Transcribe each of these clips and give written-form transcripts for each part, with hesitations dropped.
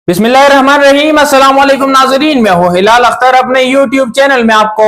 बिस्मिल्लाहिर्रहमानिर्रहीम। अस्सलाम वालेकुम नाजरीन, मैं हूँ हिलाल अख्तर। अपने यूट्यूब चैनल में आपको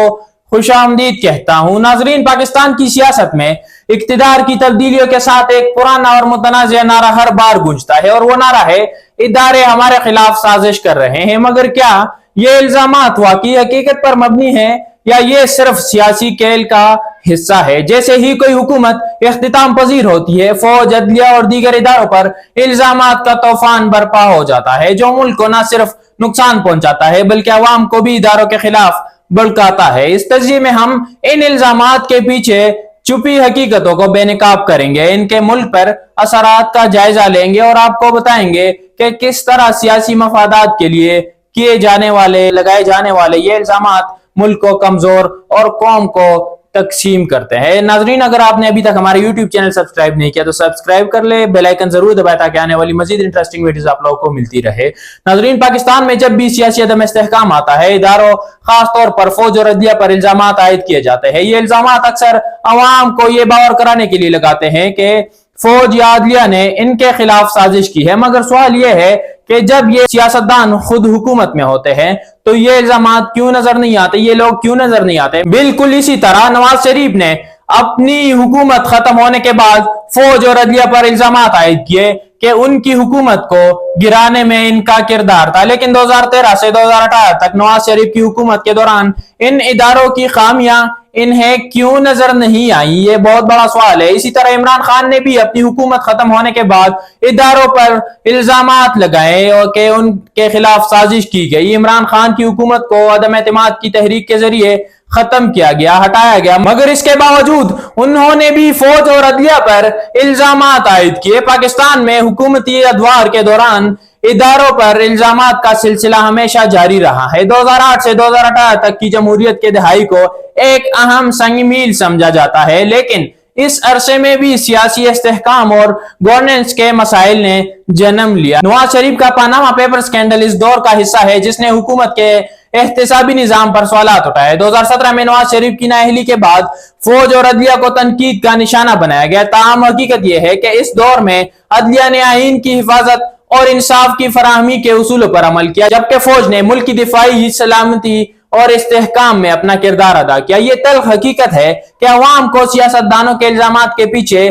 खुशामदीद कहता हूँ। नाजरीन, पाकिस्तान की सियासत में इक्तिदार की तब्दीलियों के साथ एक पुराना और मुतनाज़ नारा हर बार गूंजता है, और वो नारा है इदारे हमारे खिलाफ साजिश कर रहे हैं। मगर क्या ये इल्जामात वाकई हकीकत पर मबनी है या ये सिर्फ सियासी खेल का हिस्सा है? जैसे ही कोई हुकूमत इख्तिताम पजीर होती है, फौज, अदलिया और दीगर इदारों पर इल्जामात का तूफान बर्पा हो जाता है, जो मुल्क को न सिर्फ नुकसान पहुंचाता है बल्कि अवाम को भी इदारों के खिलाफ भड़काता है। इस तस्जीह में हम इन इल्जामात के पीछे छुपी हकीकतों को बेनकाब करेंगे, इनके मुल्क पर असरात का जायजा लेंगे और आपको बताएंगे कि किस तरह सियासी मफादात के लिए लगाए जाने वाले ये इल्जामात मुल्क को कमजोर और कौम को तकसीम करते हैं। नाजरीन, अगर आपने अभी तक हमारे YouTube चैनल सब्सक्राइब नहीं किया तो सब्सक्राइब कर ले, बेल आइकन जरूर दबाएं ताकि आने वाली मजीद इंटरेस्टिंग वीडियोस आप लोगों को मिलती रहे। नाजरीन, पाकिस्तान में जब भी सियासी अदम इस्तेहकाम आता है, इदारों खासतौर पर फौज और अदलिया पर इल्जामात आयद किए जाते हैं। ये इल्जामात अक्सर अवाम को ये बावर कराने के लिए लगाते हैं कि फौज या अदलिया ने इनके खिलाफ साजिश की है। मगर सवाल यह है कि जब ये सियासतदान खुद हुकूमत में होते हैं तो ये इल्जामात क्यों नजर नहीं आते, ये लोग क्यों नजर नहीं आते? बिल्कुल इसी तरह नवाज शरीफ ने अपनी हुकूमत खत्म होने के बाद फौज और अदलिया पर इल्जामात आयद किए कि उनकी हुकूमत को गिराने में इनका किरदार था। लेकिन 2013 से 2018 तक नवाज शरीफ की हुकूमत के दौरान इन इदारों की खामियां इन्हें क्यों नजर नहीं आई, ये बहुत बड़ा सवाल है। इसी तरह इमरान खान ने भी अपनी हुकूमत खत्म होने के बाद इदारों पर इल्जामात लगाए और कि उनके खिलाफ साजिश की गई। इमरान खान की हुकूमत को अदम एतमाद की तहरीक के जरिए खत्म किया गया, हटाया गया, मगर इसके बावजूद उन्होंने भी फौज और अदलिया पर इल्जामात आयद किए। पाकिस्तान में हुकूमती अदवार के दौरान इदारों पर इल्जामात का सिलसिला हमेशा जारी रहा है। 2008 से 2018 तक की जमहूरियत के दहाई को एक अहम संग मील समझा जाता है, लेकिन इस अरसे में भी सियासी इस्तेहकाम और गवर्नेंस के मसाइल ने जन्म लिया। नवाज शरीफ का पानामा पेपर स्कैंडल इस दौर का हिस्सा है जिसने हुकूमत के एहतसाबी निजाम पर सवालात उठाए। 2017 में नवाज शरीफ की नाअहली के बाद फौज और अदलिया को तनकीद का निशाना बनाया गया। ताहम हकीकत यह है कि इस दौर में अदलिया ने आईन की हिफाजत और इंसाफ की फराहमी के उसूलों पर अमल किया, जबकि फौज ने मुल्क की दिफाई, सलामती और इस्तेहकाम में अपना किरदार अदा किया। ये तल्ख हकीकत है कि अवाम को सियासतदानों के इल्जामात के पीछे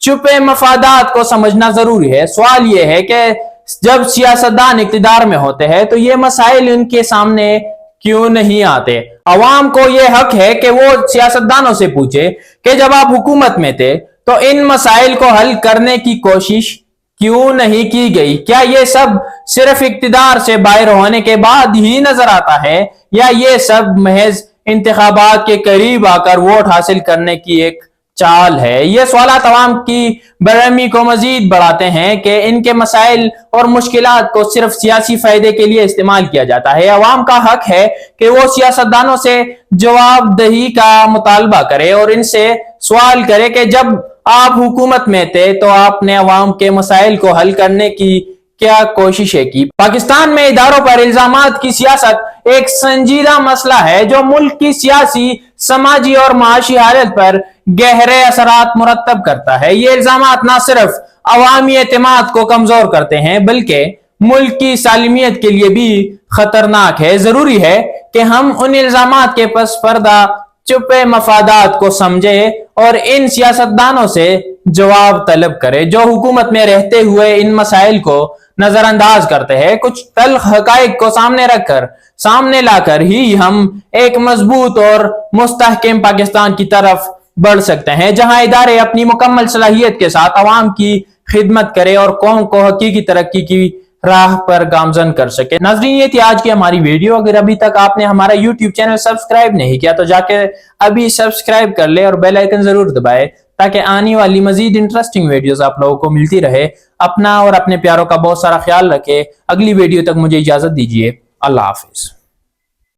छुपे मफादात को समझना जरूरी है। सवाल यह है कि जब सियासतदान इक्तिदार में होते हैं तो ये मसाइल उनके सामने क्यों नहीं आते? अवाम को यह हक है कि वो सियासतदानों से पूछे कि जब आप हुकूमत में थे तो इन मसाइल को हल करने की कोशिश क्यों नहीं की गई? क्या ये सब सिर्फ इक्तिदार से बाहर होने के बाद ही नजर आता है या ये सब महज इंतखाबात के करीब आकर वोट हासिल करने की एक चाल है? ये सवालात अवाम की बेरहमी को मजीद बढ़ाते हैं कि इनके मसाइल और मुश्किलात को सिर्फ सियासी फायदे के लिए इस्तेमाल किया जाता है। अवाम का हक है कि वो सियासतदानों से जवाबदही का मुतालबा करे और इनसे सवाल करे कि जब आप हुकूमत में थे तो आपने अवाम के मसाइल को हल करने की क्या कोशिशें की? पाकिस्तान में इदारों पर इल्जामात की सियासत एक संजीदा मसला है जो मुल्क की सियासी, समाजी और माशी हालत पर गहरे असरात मुरतब करता है। ये इल्जामात न सिर्फ अवामी एतमाद को कमजोर करते हैं बल्कि मुल्क की सालिमियत के लिए भी खतरनाक है। जरूरी है कि हम उन इल्जामात के पस पर्दा छुपे मफादात को समझे और इन सियासतदानों से जवाब तलब करे जो हुकूमत में रहते हुए इन मसाइल को नजरअंदाज करते हैं। कुछ तल्ख हकाइक को सामने लाकर ही हम एक मजबूत और मुस्तहकम पाकिस्तान की तरफ बढ़ सकते हैं, जहां इदारे अपनी मुकम्मल सलाहियत के साथ अवाम की खिदमत करे और कौम को हकीकी तरक्की की राह पर गामजन कर सके। नाज़रीन, ये थी आज की हमारी वीडियो। अगर अभी तक आपने हमारा YouTube चैनल सब्सक्राइब नहीं किया तो जाके अभी सब्सक्राइब कर ले और बेल आइकन जरूर दबाए ताकि आने वाली मजीद इंटरेस्टिंग वीडियोस आप लोगों को मिलती रहे। अपना और अपने प्यारों का बहुत सारा ख्याल रखे। अगली वीडियो तक मुझे इजाजत दीजिए। अल्लाह हाफिज।